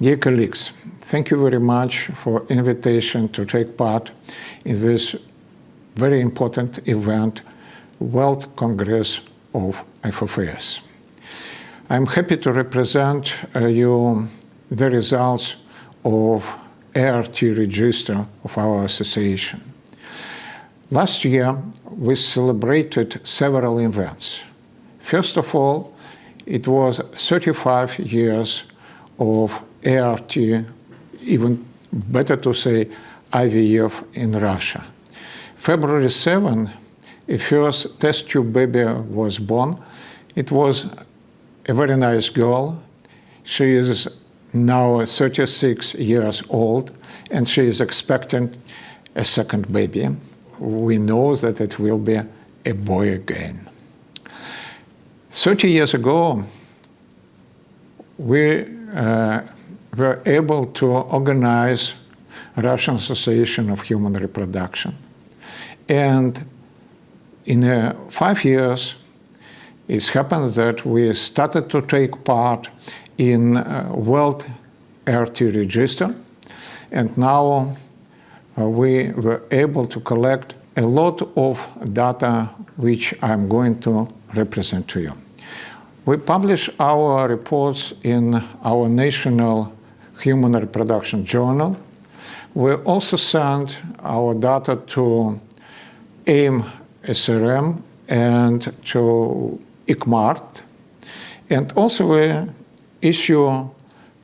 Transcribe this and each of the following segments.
Dear colleagues, thank you very much for invitation to take part in this very important event, World Congress of FFS. I'm happy to represent you the results of ART register of our association. Last year, we celebrated several events. First of all, it was 35 years of ART, even better to say IVF in Russia. February 7, a first test tube baby was born. It was a very nice girl. She is now 36 years old, and she is expecting a second baby. We know that it will be a boy again. 30 years ago, we were able to organize Russian Association of Human Reproduction. And in 5 years, it's happened that we started to take part in World ART Register, and now we were able to collect a lot of data which I'm going to represent to you. We publish our reports in our National Human Reproduction Journal. We also send our data to AIM SRM and to ICMART. And also we issue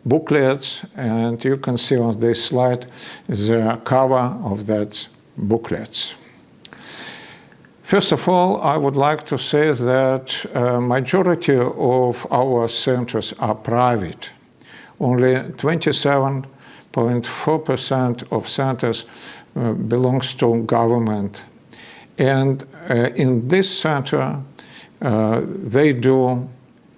booklets, and you can see on this slide the cover of that booklets. First of all, I would like to say that majority of our centers are private. Only 27.4% of centers belongs to government. And in this center, they do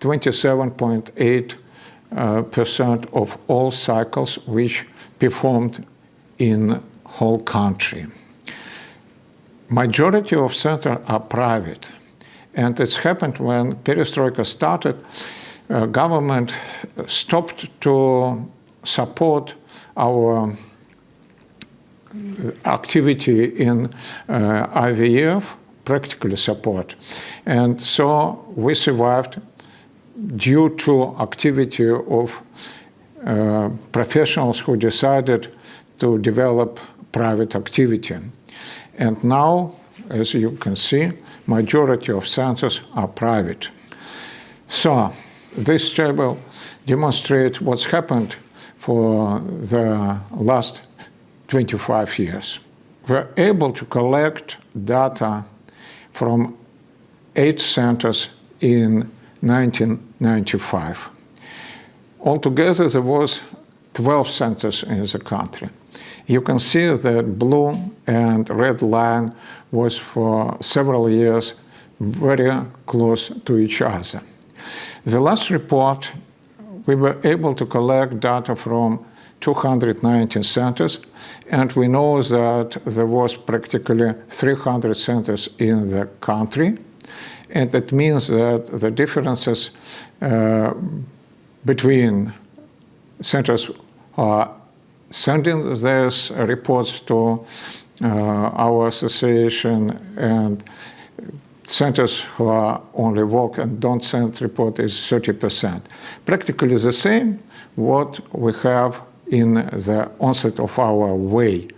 27.8% of all cycles which performed in whole country. Majority of centers are private, and it's happened when Perestroika started. Government stopped to support our activity in IVF, practically support, and so we survived due to activity of professionals who decided to develop private activity. And now, as you can see, majority of centers are private. So this table demonstrates what's happened for the last 25 years. We're able to collect data from 8 centers in 1995. Altogether, there was 12 centers in the country. You can see that blue and red line was for several years very close to each other. The last report, we were able to collect data from 219 centers, and we know that there was practically 300 centers in the country, and that means that the differences between centers are sending these reports to our association and centers who are only work and don't send report is 30%. Practically the same what we have in the onset of our way.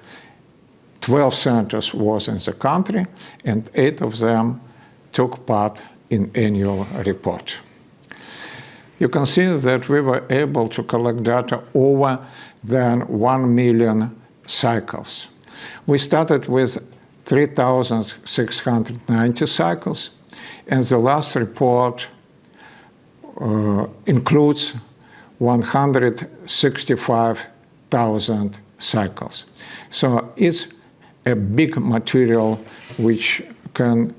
12 centers was in the country, and 8 of them took part in annual report. You can see that we were able to collect data over than 1 million cycles. We started with 3,690 cycles, and the last report includes 165,000 cycles. So it's a big material which can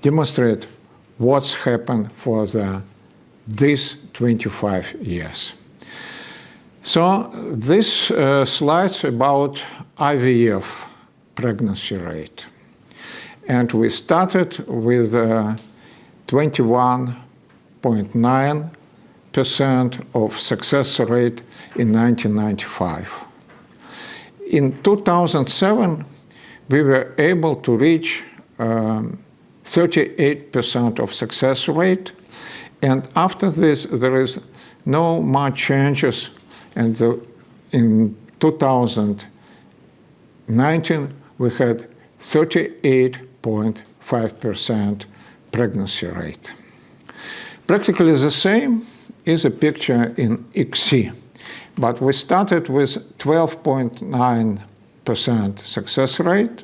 demonstrate what's happened for these 25 years. So this slide's about IVF pregnancy rate. And we started with 21.9% 80% of success rate in 1995. In 2007, we were able to reach 38% of success rate, and after this there is no much changes, and in 2019 we had 38.5% pregnancy rate. Practically the same is a picture in XC, but we started with 12.9% success rate.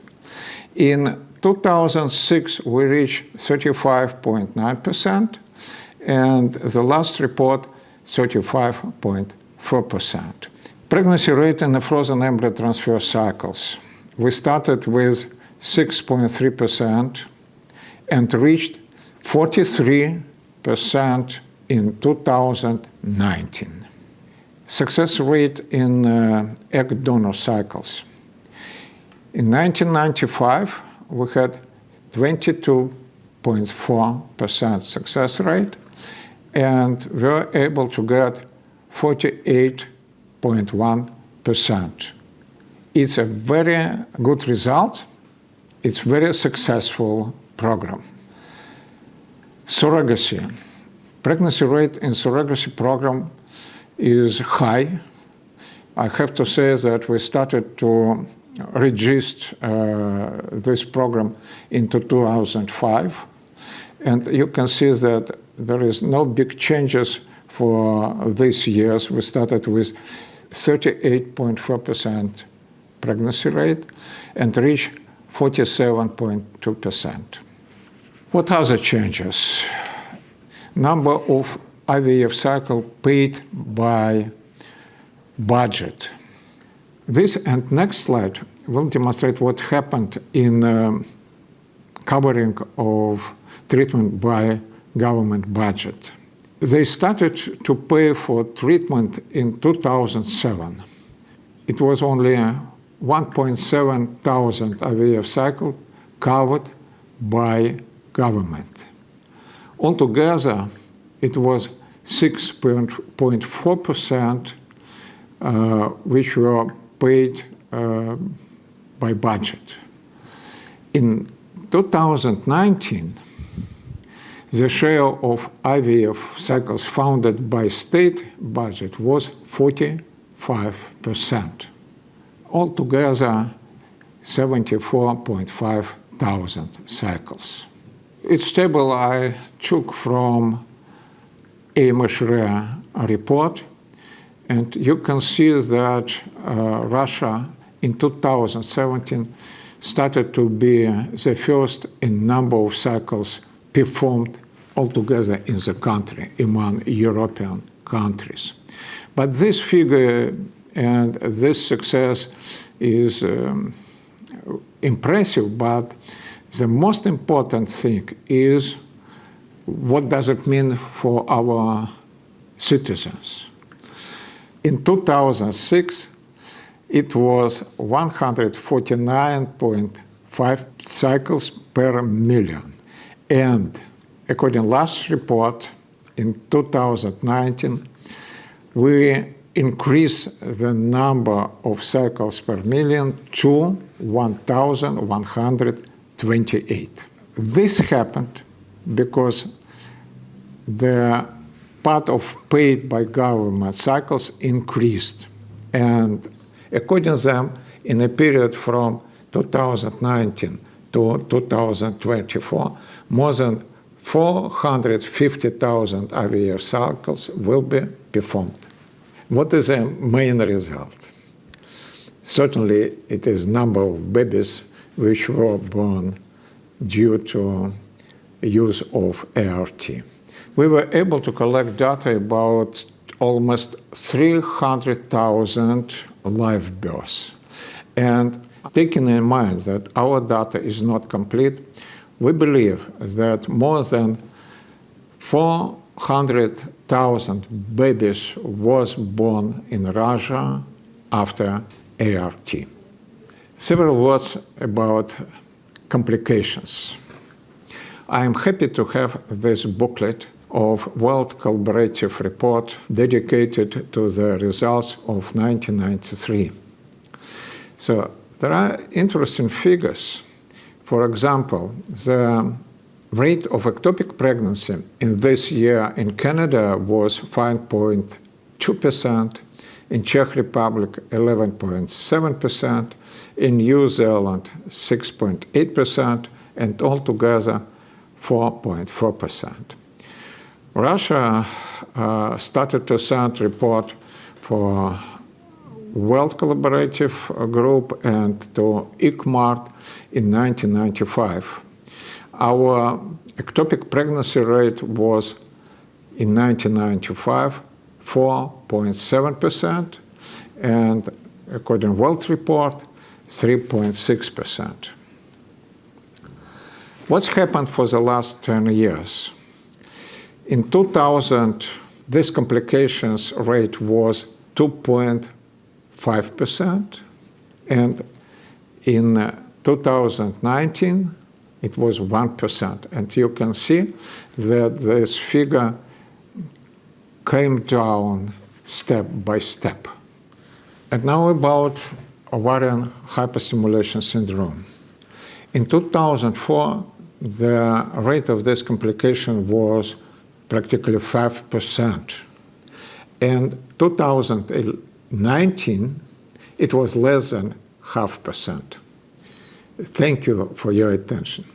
In 2006 we reached 35.9%, and the last report 35.4%. Pregnancy rate in the frozen embryo transfer cycles. We started with 6.3% and reached 43% in 2019. Success rate in egg donor cycles. In 1995, we had 22.4% success rate, and we were able to get 48.1%. It's a very good result. It's a very successful program. Surrogacy. Pregnancy rate in surrogacy program is high. I have to say that we started to register this program in 2005, and you can see that there is no big changes for these years. We started with 38.4% pregnancy rate and reached 47.2%. What other changes? Number of IVF cycle paid by budget. This and next slide will demonstrate what happened in covering of treatment by government budget. They started to pay for treatment in 2007. It was only 1,700 IVF cycles covered by government. Altogether, it was 6.4% which were paid by budget. In 2019, the share of IVF cycles funded by state budget was 45%. Altogether, 74,500 cycles. It's table I took from RAHR report, and you can see that Russia in 2017 started to be the first in number of cycles performed altogether in the country among European countries. But this figure and this success is impressive, but the most important thing is what does it mean for our citizens. In 2006, it was 149.5 cycles per million. And according to last report, in 2019, we increased the number of cycles per million to 1,128. This happened because the part of paid by government cycles increased. And according to them, in a period from 2019 to 2024, more than 450,000 IVF cycles will be performed. What is the main result? Certainly, it is number of babies which were born due to use of ART. We were able to collect data about almost 300,000 live births. And taking in mind that our data is not complete, we believe that more than 400,000 babies was born in Russia after ART. Several words about complications. I am happy to have this booklet of World Collaborative Report dedicated to the results of 1993. So there are interesting figures. For example, the rate of ectopic pregnancy in this year in Canada was 5.2%, in Czech Republic 11.7%, in New Zealand 6.8%, and altogether 4.4%. Russia started to send report for World Collaborative Group and to ICMART in 1995. Our ectopic pregnancy rate was, in 1995, 4.7%, and according to World Report, 3.6%. What's happened for the last 10 years? In 2000, this complications rate was 2.5%, and in 2019, it was 1%. And you can see that this figure came down step by step. And now about ovarian hyperstimulation syndrome. In 2004, the rate of this complication was practically 5%. In 2019, it was less than 0.5%. Thank you for your attention.